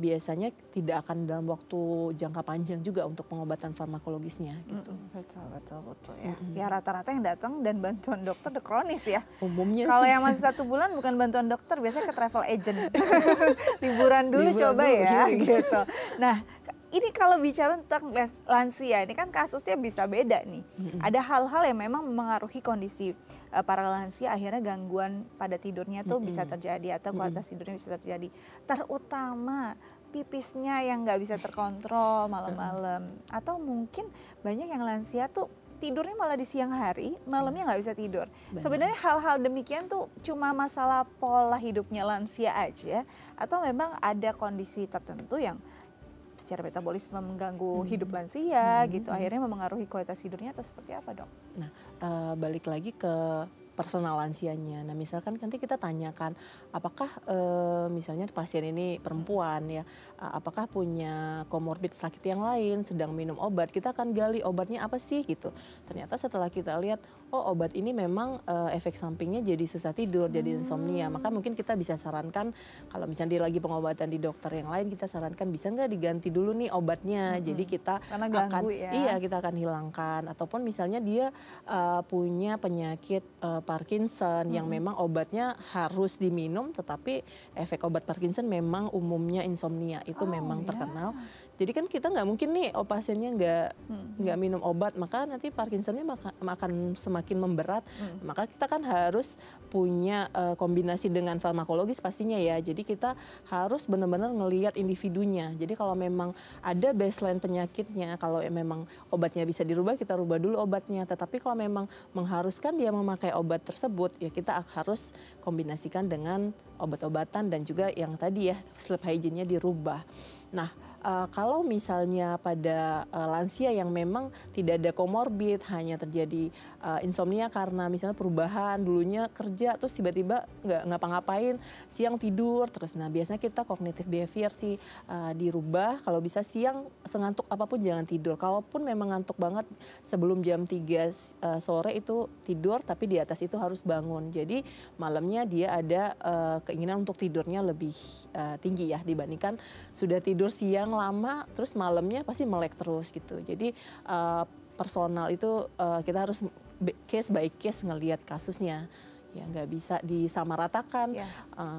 biasanya tidak akan dalam waktu jangka panjang juga untuk pengobatan farmakologisnya gitu.
Betul ya. Ya rata-rata yang datang dan bantuan dokter udah kronis ya.
Umumnya
kalau
sih.
yang masih 1 bulan bukan bantuan dokter, biasanya ke travel agent. Liburan dulu coba ya gitu. Nah, ini kalau bicara tentang lansia, ini kan kasusnya bisa beda nih. Ada hal-hal yang memang memengaruhi kondisi para lansia, akhirnya gangguan pada tidurnya tuh bisa terjadi atau kualitas tidurnya bisa terjadi. Terutama pipisnya yang nggak bisa terkontrol malam-malam. Atau mungkin banyak yang lansia tuh tidurnya malah di siang hari, malamnya nggak bisa tidur. Sebenarnya hal-hal demikian tuh cuma masalah pola hidupnya lansia aja, atau memang ada kondisi tertentu yang secara metabolisme mengganggu hidup lansia gitu, akhirnya memengaruhi kualitas tidurnya, atau seperti apa dok?
Nah, balik lagi ke personal lansianya. Nah misalkan nanti kita tanyakan apakah misalnya pasien ini perempuan ya, apakah punya komorbid sakit yang lain, sedang minum obat, kita akan gali obatnya apa sih gitu. Ternyata setelah kita lihat, oh obat ini memang efek sampingnya jadi susah tidur, jadi insomnia, maka mungkin kita bisa sarankan kalau misalnya dia lagi pengobatan di dokter yang lain, kita sarankan bisa nggak diganti dulu nih obatnya. Jadi kita kita akan hilangkan. Ataupun misalnya dia punya penyakit Parkinson yang memang obatnya harus diminum, tetapi efek obat Parkinson memang umumnya insomnia, itu memang terkenal. Jadi kan kita nggak mungkin nih pasiennya nggak minum obat, maka nanti Parkinsonnya akan semakin memberat. Maka kita kan harus punya kombinasi dengan farmakologis pastinya ya. Jadi kita harus benar-benar ngelihat individunya. Jadi kalau memang ada baseline penyakitnya, kalau memang obatnya bisa dirubah, kita rubah dulu obatnya. Tetapi kalau memang mengharuskan dia memakai obat tersebut, ya kita harus kombinasikan dengan obat-obatan dan juga yang tadi ya sleep hygiene-nya dirubah. Nah, kalau misalnya pada lansia yang memang tidak ada komorbid, hanya terjadi insomnia karena misalnya perubahan, dulunya kerja terus tiba-tiba nggak ngapa-ngapain, siang tidur terus. Nah biasanya kita cognitive behavior sih dirubah, kalau bisa siang sengantuk apapun jangan tidur. Kalaupun memang ngantuk banget sebelum jam 3 sore itu tidur, tapi di atas itu harus bangun. Jadi malamnya dia ada keinginan untuk tidurnya lebih tinggi ya dibandingkan sudah tidur siang lama terus malamnya pasti melek terus gitu. Jadi personal itu kita harus case by case ngelihat kasusnya, ya nggak bisa disamaratakan.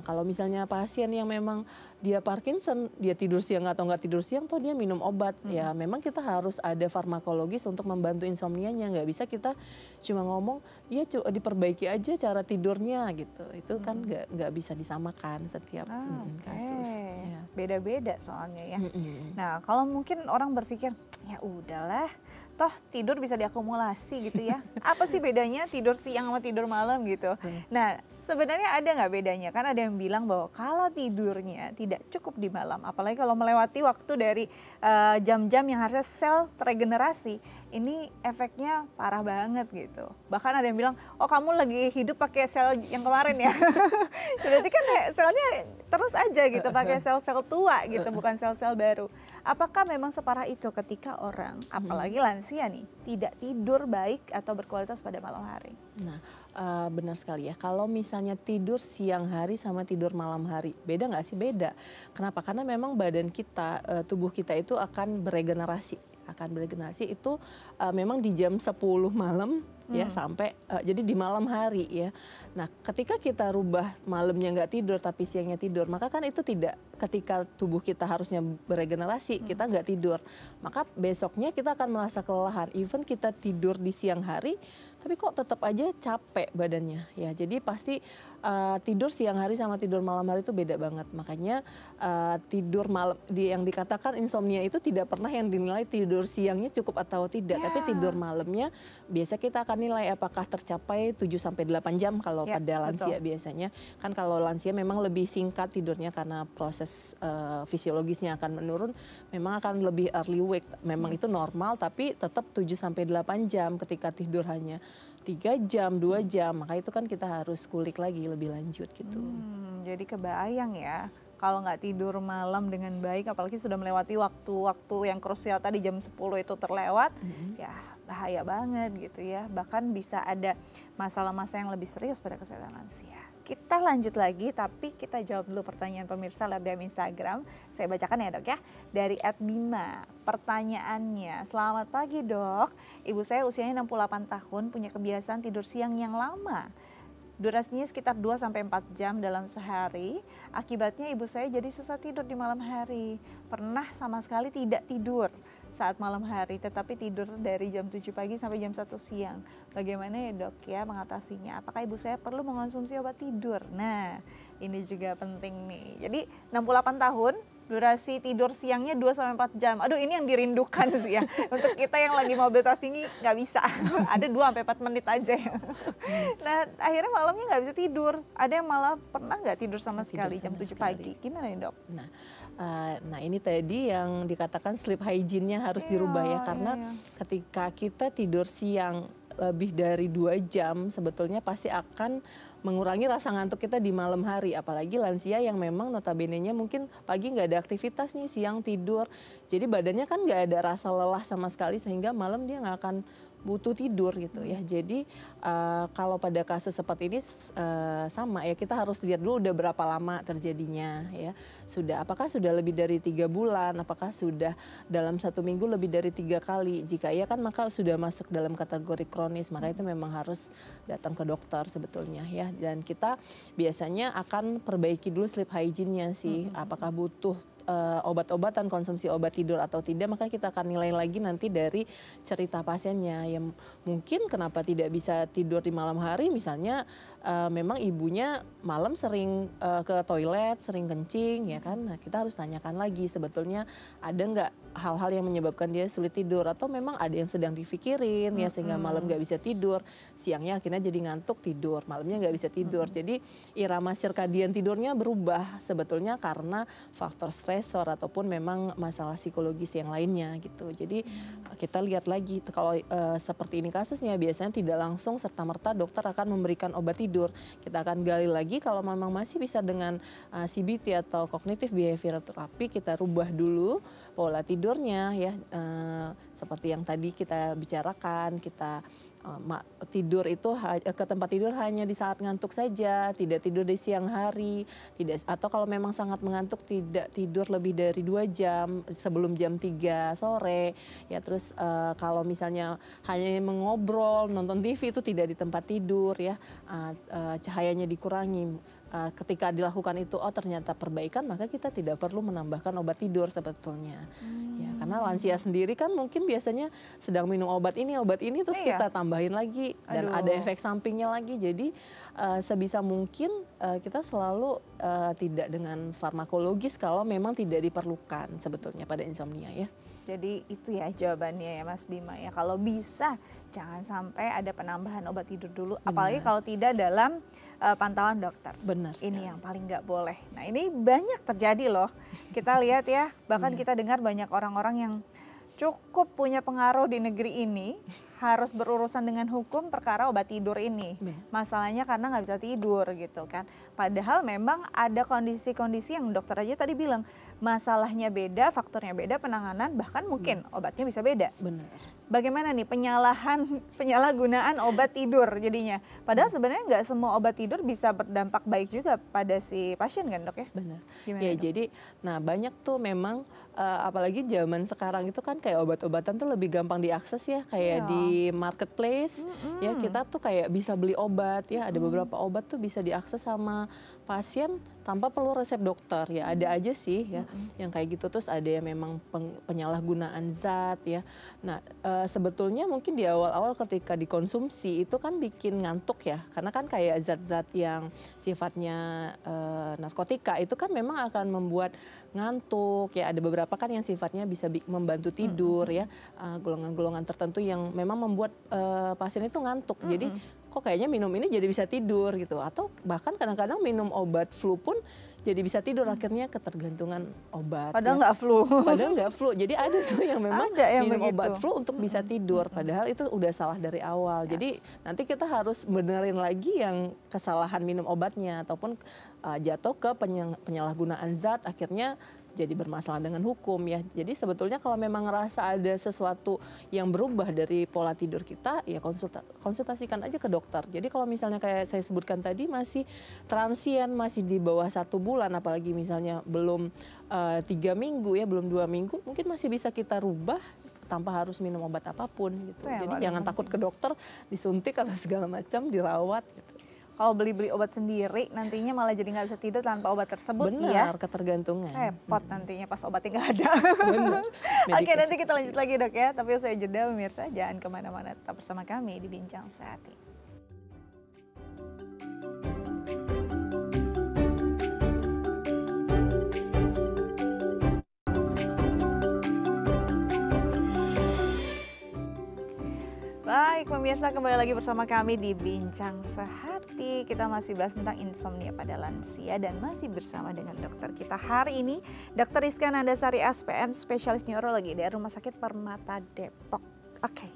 Kalau misalnya pasien yang memang dia Parkinson, dia tidur siang atau nggak tidur siang, toh dia minum obat. Ya memang kita harus ada farmakologis untuk membantu insomnianya. Nggak bisa kita cuma ngomong, ya diperbaiki aja cara tidurnya gitu. Itu kan nggak bisa disamakan setiap kasus. Ya.
Beda-beda soalnya ya. Nah kalau mungkin orang berpikir, ya udahlah, toh tidur bisa diakumulasi gitu ya. Apa sih bedanya tidur siang sama tidur malam gitu? Nah sebenarnya ada nggak bedanya? Kan ada yang bilang bahwa kalau tidurnya tidak cukup di malam, apalagi kalau melewati waktu dari jam-jam yang harusnya sel teregenerasi, ini efeknya parah banget gitu. Bahkan ada yang bilang, oh kamu lagi hidup pakai sel yang kemarin ya. Berarti kan selnya terus aja gitu, pakai sel-sel tua gitu, bukan sel-sel baru. Apakah memang separah itu ketika orang, apalagi lansia nih, tidak tidur baik atau berkualitas pada malam hari?
Nah, benar sekali ya. Kalau misalnya tidur siang hari sama tidur malam hari, beda nggak sih? Beda. Kenapa? Karena memang badan kita, tubuh kita itu akan beregenerasi. Itu memang di jam 10 malam ya sampai jadi di malam hari ya. Nah ketika kita rubah malamnya nggak tidur tapi siangnya tidur, maka kan itu tidak, ketika tubuh kita harusnya beregenerasi kita nggak tidur, maka besoknya kita akan merasa kelelahan. Even kita tidur di siang hari tapi kok tetap aja capek badannya ya. Jadi pasti tidur siang hari sama tidur malam hari itu beda banget. Makanya tidur malam yang dikatakan insomnia itu tidak pernah yang dinilai tidur siangnya cukup atau tidak, tapi tidur malamnya biasa kita akan nilai apakah tercapai 7-8 jam kalau pada lansia biasanya. Kan kalau lansia memang lebih singkat tidurnya karena proses fisiologisnya akan menurun, memang akan lebih early wake. Memang itu normal tapi tetap 7-8 jam. Ketika tidur hanya 3 jam, 2 jam, maka itu kan kita harus kulik lagi lebih lanjut gitu.
Jadi kebayang ya, kalau nggak tidur malam dengan baik, apalagi sudah melewati waktu-waktu yang krusial tadi jam 10 itu terlewat, ya bahaya banget gitu ya. Bahkan bisa ada masalah-masalah yang lebih serius pada kesehatan lansia. Kita lanjut lagi, tapi kita jawab dulu pertanyaan pemirsa lewat DM Instagram. Saya bacakan ya dok ya, dari @bima. Pertanyaannya, selamat pagi dok, ibu saya usianya 68 tahun, punya kebiasaan tidur siang yang lama. Durasinya sekitar 2-4 jam dalam sehari. Akibatnya ibu saya jadi susah tidur di malam hari. Pernah sama sekali tidak tidur saat malam hari, tetapi tidur dari jam 7 pagi sampai jam 1 siang. Bagaimana ya dok ya mengatasinya? Apakah ibu saya perlu mengonsumsi obat tidur? Nah ini juga penting nih. Jadi 68 tahun, durasi tidur siangnya 2-4 jam. Aduh ini yang dirindukan sih ya. Untuk kita yang lagi mobilitas tinggi nggak bisa. Ada 2-4 menit aja ya. Nah akhirnya malamnya nggak bisa tidur. Ada yang malah pernah nggak tidur sama sekali jam 7 pagi. Gimana nih dok?
Nah ini tadi yang dikatakan sleep hygiene-nya harus dirubah ya. Karena ketika kita tidur siang lebih dari 2 jam sebetulnya pasti akan mengurangi rasa ngantuk kita di malam hari. Apalagi lansia yang memang notabene-nya mungkin pagi nggak ada aktivitas nih, siang tidur. Jadi badannya kan nggak ada rasa lelah sama sekali sehingga malam dia nggak akan butuh tidur gitu ya. Jadi kalau pada kasus seperti ini sama ya, kita harus lihat dulu udah berapa lama terjadinya ya. Apakah sudah lebih dari 3 bulan, apakah sudah dalam 1 minggu lebih dari 3 kali. Jika iya kan maka sudah masuk dalam kategori kronis, maka itu memang harus datang ke dokter sebetulnya ya. Dan kita biasanya akan perbaiki dulu sleep hygiene-nya sih, apakah butuh obat-obatan, konsumsi obat tidur atau tidak, maka kita akan nilai lagi nanti dari cerita pasiennya. Yang mungkin kenapa tidak bisa tidur di malam hari, misalnya memang ibunya malam sering ke toilet, sering kencing ya kan. Nah kita harus tanyakan lagi sebetulnya ada nggak hal-hal yang menyebabkan dia sulit tidur, atau memang ada yang sedang dipikirin ya sehingga malam nggak bisa tidur, siangnya akhirnya jadi ngantuk tidur, malamnya nggak bisa tidur. Jadi irama sirkadian tidurnya berubah sebetulnya karena faktor stresor ataupun memang masalah psikologis yang lainnya gitu. Jadi kita lihat lagi kalau seperti ini kasusnya, biasanya tidak langsung serta-merta dokter akan memberikan obat tidur. Kita akan gali lagi kalau memang masih bisa dengan CBT atau cognitive behavioral therapy, kita rubah dulu pola tidurnya ya, seperti yang tadi kita bicarakan, kita tidur itu ke tempat tidur hanya di saat ngantuk saja, tidak tidur di siang hari, atau kalau memang sangat mengantuk tidak tidur lebih dari 2 jam sebelum jam 3 sore ya. Terus kalau misalnya hanya mengobrol, nonton TV itu tidak di tempat tidur ya, cahayanya dikurangi. ketika dilakukan itu, oh ternyata perbaikan, maka kita tidak perlu menambahkan obat tidur sebetulnya. Ya, karena lansia sendiri kan mungkin biasanya sedang minum obat ini terus kita tambahin lagi dan ada efek sampingnya lagi. Jadi sebisa mungkin kita selalu tidak dengan farmakologis kalau memang tidak diperlukan sebetulnya pada insomnia ya.
Jadi itu ya jawabannya ya Mas Bima ya. Kalau bisa jangan sampai ada penambahan obat tidur dulu.
Benar.
Apalagi kalau tidak dalam pantauan dokter.
Benar.
Ini yang paling nggak boleh. Nah ini banyak terjadi loh. Kita lihat ya, bahkan kita dengar banyak orang-orang yang cukup punya pengaruh di negeri ini harus berurusan dengan hukum perkara obat tidur ini. Masalahnya karena nggak bisa tidur gitu kan. Padahal memang ada kondisi-kondisi yang dokter aja tadi bilang masalahnya beda, faktornya beda, penanganan bahkan mungkin obatnya bisa beda.
Benar.
Bagaimana nih penyalahgunaan obat tidur jadinya? Padahal sebenarnya nggak semua obat tidur bisa berdampak baik juga pada si pasien kan dok ya?
Benar.
Gimana,
ya
dok?
Jadi, nah banyak tuh memang apalagi zaman sekarang itu kan kayak obat-obatan tuh lebih gampang diakses ya, kayak di marketplace ya kita tuh kayak bisa beli obat ya, ada beberapa obat tuh bisa diakses sama pasien tanpa perlu resep dokter ya, ada aja sih ya yang kayak gitu. Terus ada yang memang penyalahgunaan zat ya. Nah sebetulnya mungkin di awal-awal ketika dikonsumsi itu kan bikin ngantuk ya, karena kan kayak zat-zat yang sifatnya narkotika itu kan memang akan membuat ngantuk ya. Ada beberapa kan yang sifatnya bisa membantu tidur ya, golongan-golongan tertentu yang memang membuat pasien itu ngantuk. Jadi kok kayaknya minum ini jadi bisa tidur gitu, atau bahkan kadang-kadang minum obat flu pun jadi bisa tidur, akhirnya ketergantungan obat.
Padahal nggak flu.
Padahal nggak flu. Jadi ada tuh yang memang
yang
minum
begitu.
obat flu untuk bisa tidur. Padahal itu udah salah dari awal. Jadi nanti kita harus benerin lagi yang kesalahan minum obatnya ataupun jatuh ke penyalahgunaan zat, akhirnya jadi bermasalah dengan hukum ya. Jadi sebetulnya kalau memang ngerasa ada sesuatu yang berubah dari pola tidur kita, ya konsultasikan aja ke dokter. Jadi kalau misalnya kayak saya sebutkan tadi masih transien, masih di bawah 1 bulan, apalagi misalnya belum 3 minggu ya, belum 2 minggu, mungkin masih bisa kita rubah tanpa harus minum obat apapun gitu. Jadi jangan takut ke dokter, disuntik atau segala macam, dirawat gitu.
Kalau beli-beli obat sendiri nantinya malah jadi nggak bisa tidur tanpa obat tersebut.
Benar, ketergantungan.
Repot nantinya pas obatnya nggak ada. Oke, nanti kita lanjut lagi dok ya. Tapi saya jeda pemirsa, jangan kemana-mana, tetap bersama kami di Bincang Sehati. Baik pemirsa, kembali lagi bersama kami di Bincang Sehati. Kita masih bahas tentang insomnia pada lansia dan masih bersama dengan dokter kita hari ini, Dr. Rizka Nandasari SPN, spesialis neurologi dari Rumah Sakit Permata Depok. Oke.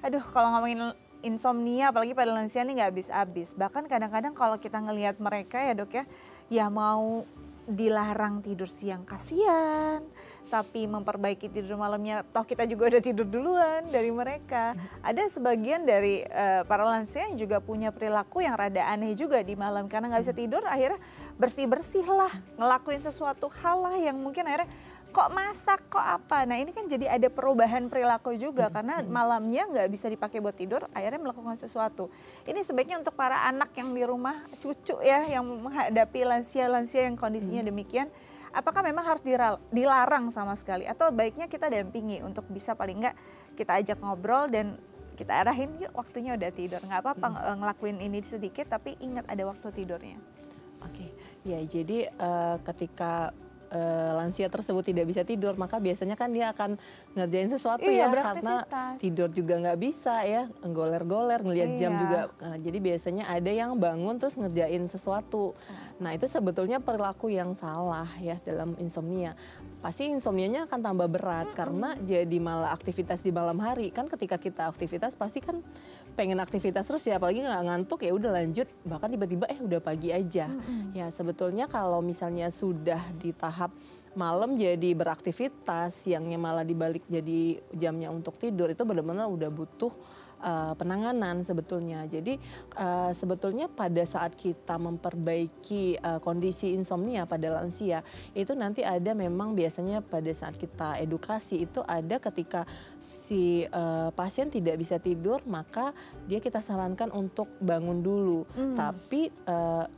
Aduh, kalau ngomongin insomnia apalagi pada lansia ini nggak habis-habis. Bahkan kadang-kadang kalau kita ngelihat mereka ya dok ya, ya mau dilarang tidur siang kasihan, tapi memperbaiki tidur malamnya, toh kita juga udah tidur duluan dari mereka. Ada sebagian dari para lansia yang juga punya perilaku yang rada aneh juga di malam, karena nggak bisa tidur akhirnya bersih-bersih lah, ngelakuin sesuatu hal lah yang mungkin akhirnya kok masak, kok apa. Nah ini kan jadi ada perubahan perilaku juga, karena malamnya nggak bisa dipakai buat tidur, akhirnya melakukan sesuatu. Ini sebaiknya untuk para anak yang di rumah, cucu ya, yang menghadapi lansia-lansia yang kondisinya demikian. Apakah memang harus dilarang sama sekali, atau baiknya kita dampingi untuk bisa paling enggak kita ajak ngobrol dan kita arahin, yuk waktunya udah tidur, nggak apa-apa ngelakuin ini sedikit tapi ingat ada waktu tidurnya.
Oke, ya jadi ketika lansia tersebut tidak bisa tidur, maka biasanya kan dia akan ngerjain sesuatu ya, karena tidur juga nggak bisa ya, goler-goler, ngelihat jam juga. Jadi biasanya ada yang bangun terus ngerjain sesuatu. Nah itu sebetulnya perilaku yang salah ya dalam insomnia. Pasti insomnianya akan tambah berat karena jadi malah aktivitas di malam hari. Kan ketika kita aktivitas pasti kan pengen aktivitas terus ya, apalagi nggak ngantuk ya udah lanjut, bahkan tiba-tiba udah pagi aja. Ya sebetulnya kalau misalnya sudah di tahap malam jadi beraktivitas, siangnya malah dibalik jadi jamnya untuk tidur, itu benar-benar udah butuh penanganan sebetulnya. Jadi sebetulnya pada saat kita memperbaiki kondisi insomnia pada lansia, itu nanti ada memang biasanya pada saat kita edukasi itu ada ketika si pasien tidak bisa tidur, maka kita sarankan untuk bangun dulu. Tapi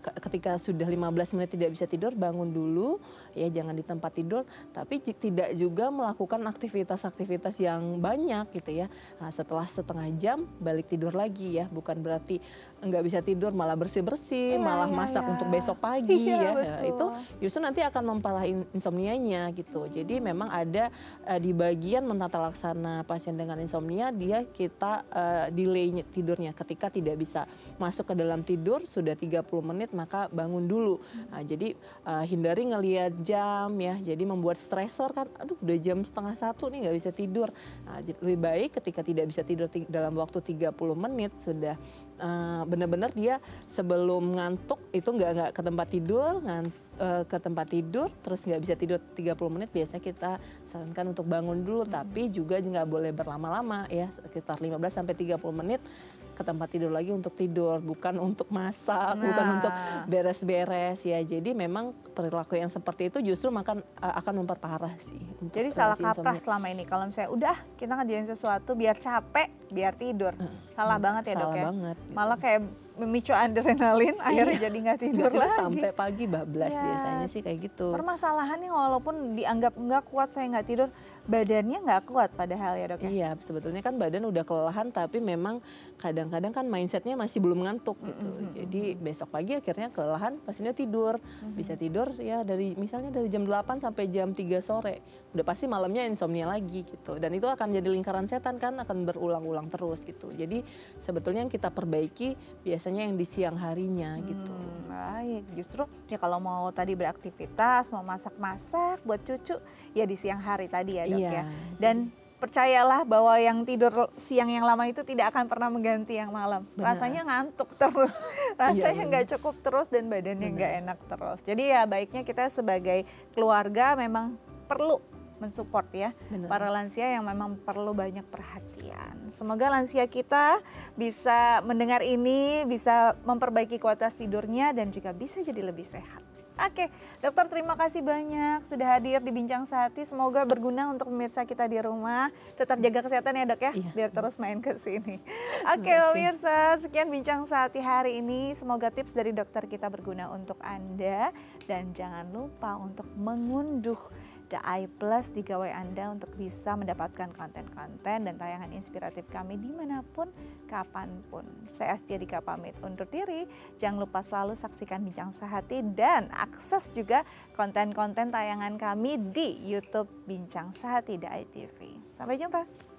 ketika sudah 15 menit tidak bisa tidur, bangun dulu, ya jangan di tempat tidur, tapi tidak juga melakukan aktivitas-aktivitas yang banyak gitu ya. Nah, setelah setengah jam balik tidur lagi ya, bukan berarti nggak bisa tidur malah bersih-bersih, malah masak untuk besok pagi ya. Itu justru nanti akan memparah insomnianya gitu. Jadi memang ada di bagian menata laksana pasien dengan insomnia, kita delay tidurnya ketika tidak bisa masuk ke dalam tidur sudah 30 menit maka bangun dulu. Nah, jadi hindari ngelihat jam ya, jadi membuat stresor kan, aduh udah jam setengah 1 nih nggak bisa tidur. Nah, lebih baik ketika tidak bisa tidur dalam waktu 30 menit sudah benar-benar dia sebelum ngantuk itu nggak ke tempat tidur, ke tempat tidur terus nggak bisa tidur 30 menit, biasanya kita sarankan untuk bangun dulu, tapi juga nggak boleh berlama-lama ya, sekitar 15-30 menit ke tempat tidur lagi untuk tidur, bukan untuk masak, bukan untuk beres-beres ya. Jadi memang perilaku yang seperti itu justru akan memperparah sih.
Jadi salah kaprah selama ini kalau misalnya udah kita ngerjain sesuatu biar capek, biar tidur. Salah banget ya dok ya.
Banget, gitu.
Malah kayak memicu adrenalin, akhirnya jadi nggak tidur lagi.
Sampai pagi bablas biasanya sih kayak gitu.
Permasalahannya walaupun dianggap nggak kuat saya nggak tidur, badannya nggak kuat padahal ya dok ya.
Iya, sebetulnya kan badan udah kelelahan tapi memang kadang-kadang kan mindsetnya masih belum ngantuk gitu. Jadi besok pagi akhirnya kelelahan, pasiennya tidur. Bisa tidur ya misalnya dari jam 8 sampai jam 3 sore. Udah pasti malamnya insomnia lagi gitu. Dan itu akan jadi lingkaran setan kan, akan berulang-ulang terus gitu. Jadi sebetulnya yang kita perbaiki biasanya yang di siang harinya gitu.
Baik, justru ya kalau mau tadi beraktivitas, mau masak-masak buat cucu ya di siang hari tadi ya dok ya. Dan percayalah bahwa yang tidur siang yang lama itu tidak akan pernah mengganti yang malam. Rasanya ngantuk terus, rasanya nggak cukup terus dan badannya nggak enak terus. Jadi ya baiknya kita sebagai keluarga memang perlu mensupport ya para lansia yang memang perlu banyak perhatian. Semoga lansia kita bisa mendengar ini, bisa memperbaiki kualitas tidurnya dan juga bisa jadi lebih sehat. Oke, dokter terima kasih banyak sudah hadir di Bincang Sehati. Semoga berguna untuk pemirsa kita di rumah. Tetap jaga kesehatan ya dok ya, biar terus main ke sini. Oke pemirsa, sekian Bincang Sehati hari ini. Semoga tips dari dokter kita berguna untuk Anda. Dan jangan lupa untuk mengunduh The AI Plus di gawai Anda untuk bisa mendapatkan konten-konten dan tayangan inspiratif kami dimanapun, kapanpun. Saya Astia Dika pamit undur diri. Jangan lupa selalu saksikan Bincang Sehati dan akses juga konten-konten tayangan kami di YouTube Bincang Sehati The AI TV. Sampai jumpa.